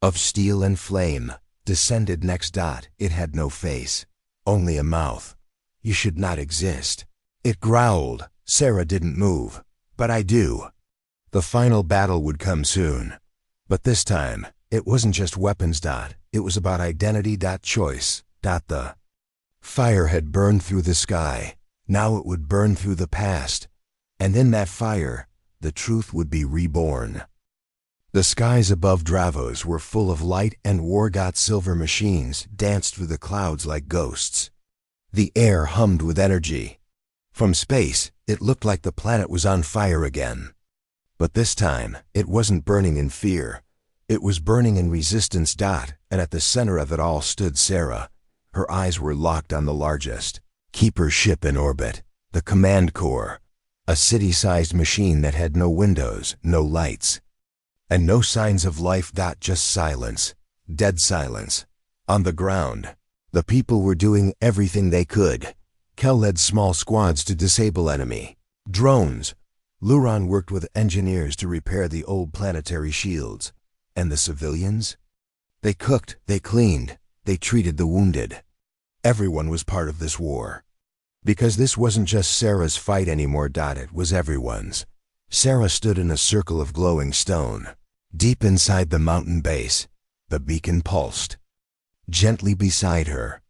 of steel and flame, descended next. It had no face, only a mouth. You should not exist, it growled. Sarah didn't move. But I do. The final battle would come soon. But this time, it wasn't just weapons. It was about identity. Choice. The fire had burned through the sky. Now it would burn through the past. And in that fire, the truth would be reborn. The skies above Dravos were full of light, and war. Silver machines danced through the clouds like ghosts. The air hummed with energy. From space, it looked like the planet was on fire again. But this time, it wasn't burning in fear. It was burning in resistance. And at the center of it all stood Sarah. Her eyes were locked on the largest Keeper ship in orbit, the Command Core, a city-sized machine that had no windows, no lights, and no signs of life. Just silence, dead silence. On the ground, the people were doing everything they could. Kel led small squads to disable enemy drones. Luron worked with engineers to repair the old planetary shields. And the civilians? They cooked, they cleaned, they treated the wounded. Everyone was part of this war. Because this wasn't just Sarah's fight anymore. It was everyone's. Sarah stood in a circle of glowing stone. Deep inside the mountain base, the beacon pulsed. Gently beside her,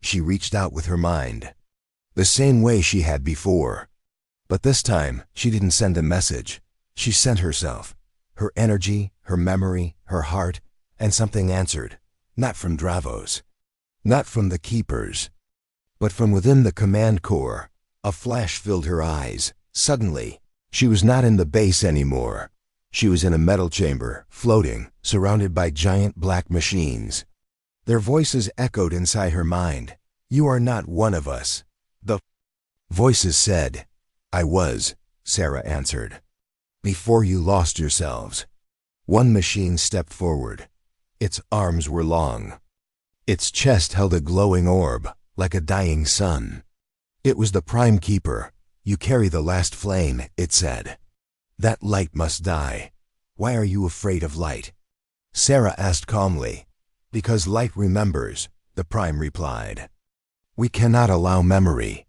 she reached out with her mind. The same way she had before. But this time, she didn't send a message. She sent herself. Her energy, her memory, her heart, and something answered. Not from Dravos. Not from the Keepers. But from within the Command Core. A flash filled her eyes. Suddenly, she was not in the base anymore. She was in a metal chamber, floating, surrounded by giant black machines. Their voices echoed inside her mind. You are not one of us. The voices said. I was, Sarah answered. Before you lost yourselves. One machine stepped forward. Its arms were long. Its chest held a glowing orb, like a dying sun. It was the Prime Keeper. You carry the last flame, it said. That light must die. Why are you afraid of light? Sarah asked calmly. Because light remembers, the Prime replied. We cannot allow memory.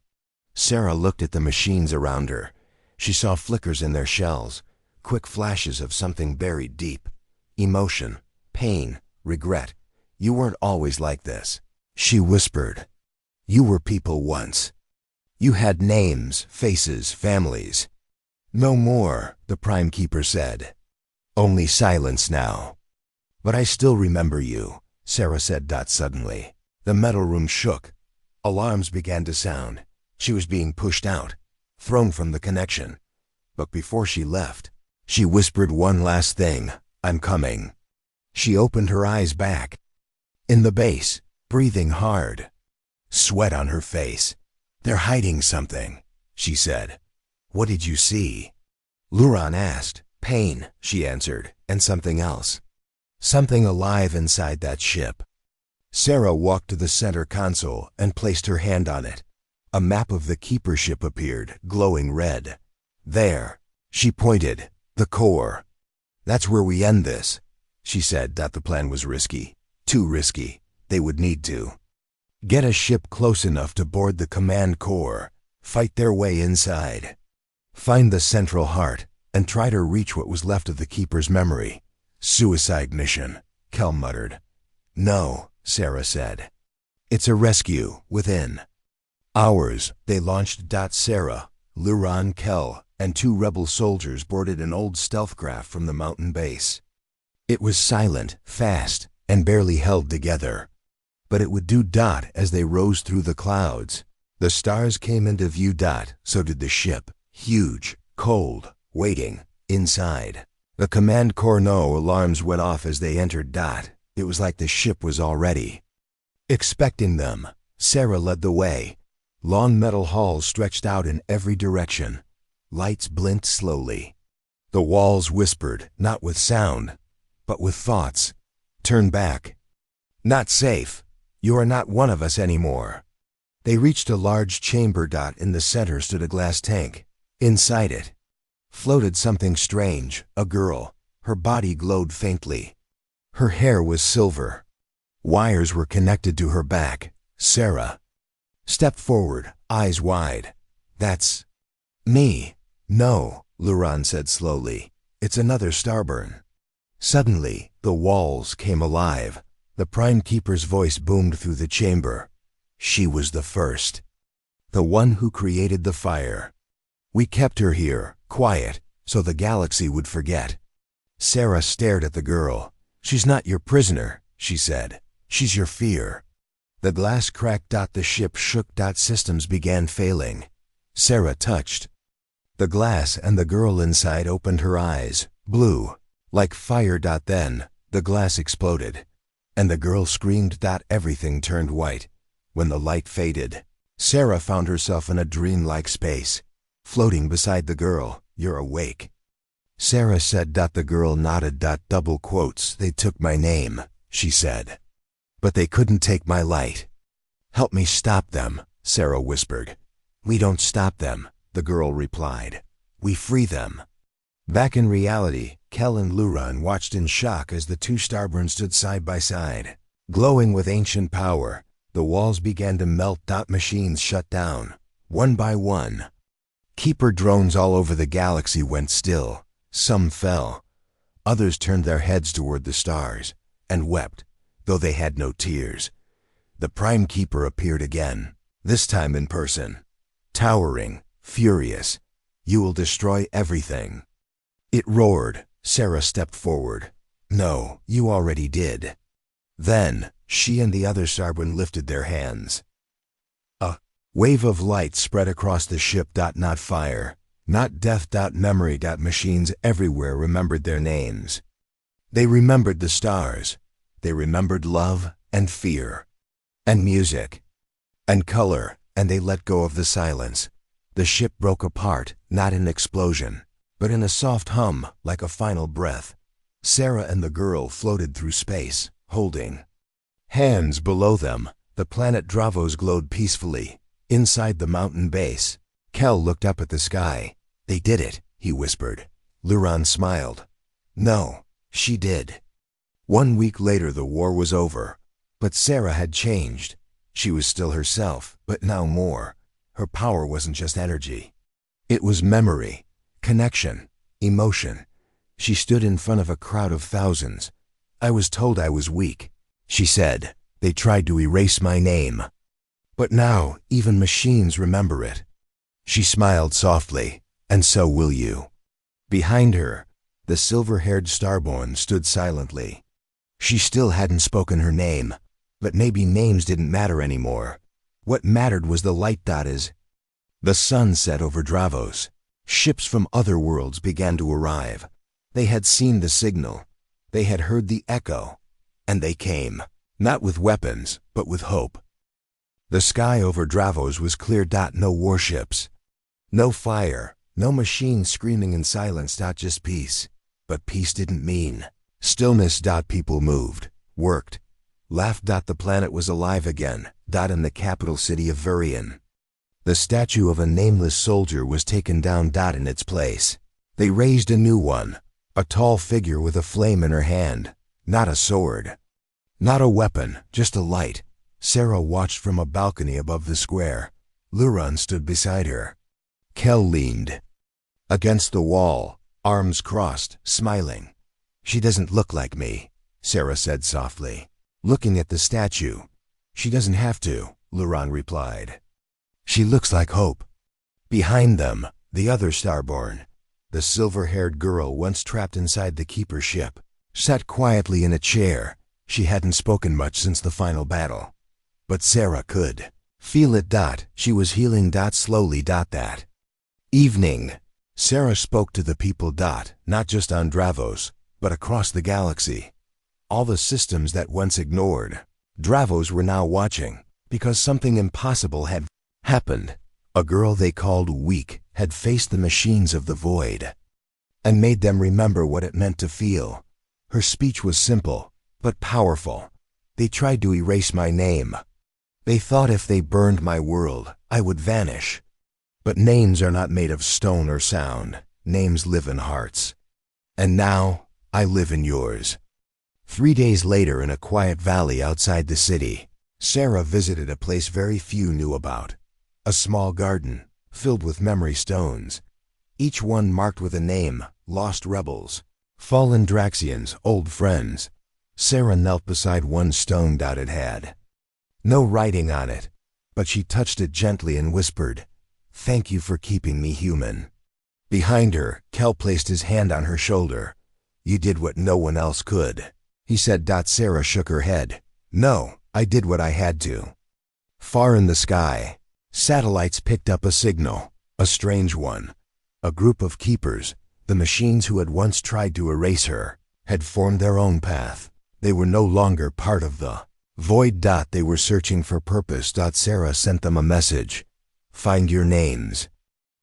Sarah looked at the machines around her. She saw flickers in their shells, quick flashes of something buried deep. Emotion, pain, regret. You weren't always like this, she whispered. You were people once. You had names, faces, families. No more, the Prime Keeper said. Only silence now. But I still remember you, Sarah said. Suddenly, the metal room shook. Alarms began to sound. She was being pushed out, thrown from the connection. But before she left, she whispered one last thing. I'm coming. She opened her eyes back. In the base, breathing hard. Sweat on her face. They're hiding something, she said. What did you see? Luran asked. Pain, she answered, and something else. Something alive inside that ship. Sarah walked to the center console and placed her hand on it. A map of the keeper ship appeared, glowing red. There, she pointed, the core. That's where we end this, she said that the plan was risky. Too risky. They would need to get a ship close enough to board the command core, fight their way inside, find the central heart, and try to reach what was left of the keeper's memory. Suicide mission, Kel muttered. No, Sarah said. It's a rescue within hours. They launched. Sarah, Luran, Kel, and 2 rebel soldiers boarded an old stealth craft from the mountain base. It was silent, fast, and barely held together. But it would do. As they rose through the clouds, the stars came into view. So did the ship, huge, cold, waiting, inside. The command core no alarms went off as they entered. It was like the ship was already expecting them. Sarah led the way. Long metal halls stretched out in every direction. Lights blinked slowly. The walls whispered, not with sound, but with thoughts. Turn back. Not safe. You are not one of us anymore. They reached a large chamber. In the center stood a glass tank. Inside it floated something strange, a girl. Her body glowed faintly. Her hair was silver. Wires were connected to her back. Sarah stepped forward, eyes wide. That's me. No, Luran said slowly. It's another Starburn. Suddenly, the walls came alive. The Prime Keeper's voice boomed through the chamber. She was the first. The one who created the fire. We kept her here, quiet, so the galaxy would forget. Sarah stared at the girl. She's not your prisoner, she said. She's your fear. The glass cracked. The ship shook. Systems began failing. Sarah touched the glass and the girl inside opened her eyes, blue, like fire. Then, the glass exploded, and the girl screamed. Everything turned white. When the light faded, Sarah found herself in a dreamlike space, floating beside the girl. You're awake, Sarah said. The girl nodded. Double quotes. They took my name, she said. But they couldn't take my light. Help me stop them, Sarah whispered. We don't stop them, the girl replied. We free them. Back in reality, Kel and Luran watched in shock as the 2 Starburns stood side by side. Glowing with ancient power, the walls began to melt. Machines shut down, one by one. Keeper drones all over the galaxy went still. Some fell. Others turned their heads toward the stars and wept, though they had no tears. The Prime Keeper appeared again, this time in person. Towering, furious. You will destroy everything. It roared. Sarah stepped forward. No, you already did. Then, she and the other Starburn lifted their hands. A wave of light spread across the ship. Not fire, not death. Memory. Machines everywhere remembered their names. They remembered the stars. They remembered love and fear, and music, and color, and they let go of the silence. The ship broke apart, not in explosion, but in a soft hum, like a final breath. Sarah and the girl floated through space, holding hands below them. The planet Dravos glowed peacefully, inside the mountain base. Kel looked up at the sky. They did it, he whispered. Luran smiled. No, she did. 1 week later the war was over, but Sarah had changed. She was still herself, but now more. Her power wasn't just energy. It was memory, connection, emotion. She stood in front of a crowd of thousands. I was told I was weak, she said. They tried to erase my name. But now, even machines remember it. She smiled softly, and so will you. Behind her, the silver-haired Starborn stood silently. She still hadn't spoken her name, but maybe names didn't matter anymore. What mattered was the light. As the sun set over Dravos, ships from other worlds began to arrive. They had seen the signal. They had heard the echo. And they came, not with weapons, but with hope. The sky over Dravos was clear. No warships, no fire, No machine screaming in silence. Just peace. But peace didn't mean stillness. People moved, worked, laughed. The planet was alive again. In the capital city of Virion, the statue of a nameless soldier was taken down. In its place, they raised a new one, a tall figure with a flame in her hand. Not a sword, not a weapon, just a light. Sarah watched from a balcony above the square. Luran stood beside her. Kel leaned against the wall, arms crossed, smiling. "She doesn't look like me," Sarah said softly, looking at the statue. "She doesn't have to," Luran replied. "She looks like hope." Behind them, the other Starborn, the silver-haired girl once trapped inside the Keeper's ship, sat quietly in a chair. She hadn't spoken much since the final battle, but Sarah could feel it. She was healing. Slowly. That evening, Sarah spoke to the people. Not just on Dravos, but across the galaxy. All the systems that once ignored Dravos were now watching, because something impossible had happened. A girl they called weak had faced the machines of the void and made them remember what it meant to feel. Her speech was simple, but powerful. "They tried to erase my name. They thought if they burned my world, I would vanish. But names are not made of stone or sound. Names live in hearts. And now, I live in yours." 3 days later, in a quiet valley outside the city, Sarah visited a place very few knew about. A small garden, filled with memory stones, each one marked with a name: lost rebels, fallen Draxians, old friends. Sarah knelt beside one stone. It had no writing on it, but she touched it gently and whispered, "Thank you for keeping me human." Behind her, Kel placed his hand on her shoulder. "You did what no one else could," he said. Sarah shook her head. "No, I did what I had to." Far in the sky, satellites picked up a signal, a strange one. A group of keepers, the machines who had once tried to erase her, had formed their own path. They were no longer part of the void. They were searching for purpose. Sarah sent them a message: "Find your names.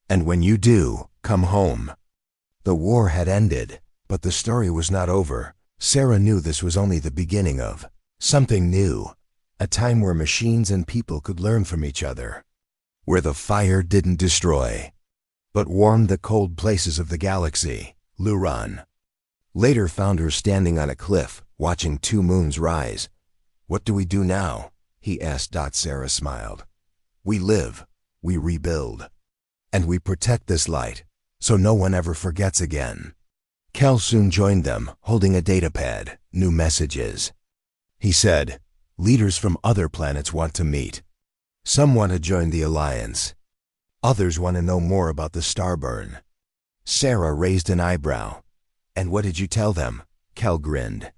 And when you do, come home." The war had ended, but the story was not over. Sarah knew this was only the beginning of something new, a time where machines and people could learn from each other, where the fire didn't destroy, but warmed the cold places of the galaxy. Luran later found her standing on a cliff, watching 2 moons rise. "What do we do now?" he asked. Sarah smiled. "We live, we rebuild, and we protect this light, so no one ever forgets again." Kel soon joined them, holding a datapad. New messages. He said, "Leaders from other planets want to meet. Some want to join the Alliance. Others want to know more about the Starburn." Sarah raised an eyebrow. "And what did you tell them?" Kel grinned.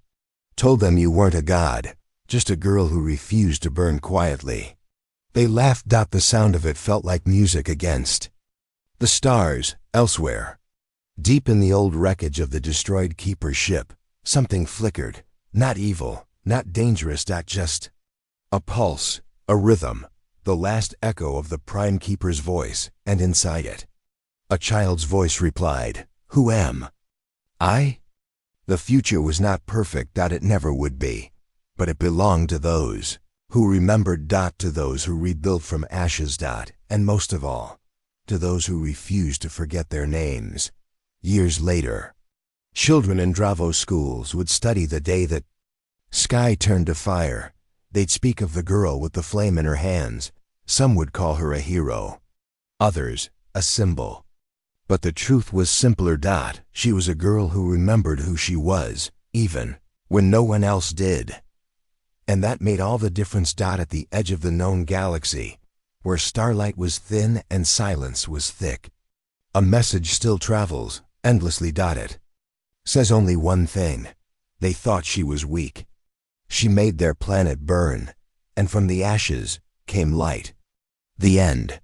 "Told them you weren't a god, just a girl who refused to burn quietly." They laughed. The sound of it felt like music against the stars. Elsewhere, deep in the old wreckage of the destroyed Keeper's ship, something flickered. Not evil, not dangerous. Just a pulse, a rhythm, the last echo of the Prime Keeper's voice, and inside it, a child's voice replied, "Who am I?" The future was not perfect. It never would be, but it belonged to those who remembered. To those who rebuilt from ashes. And most of all, to those who refused to forget their names. Years later, children in Dravos schools would study the day that sky turned to fire. They'd speak of the girl with the flame in her hands. Some would call her a hero, others a symbol. But the truth was simpler. She was a girl who remembered who she was, even when no one else did. And that made all the difference. At the edge of the known galaxy, where starlight was thin and silence was thick, a message still travels, endlessly. It says only one thing: they thought she was weak. She made their planet burn, and from the ashes came light. The end.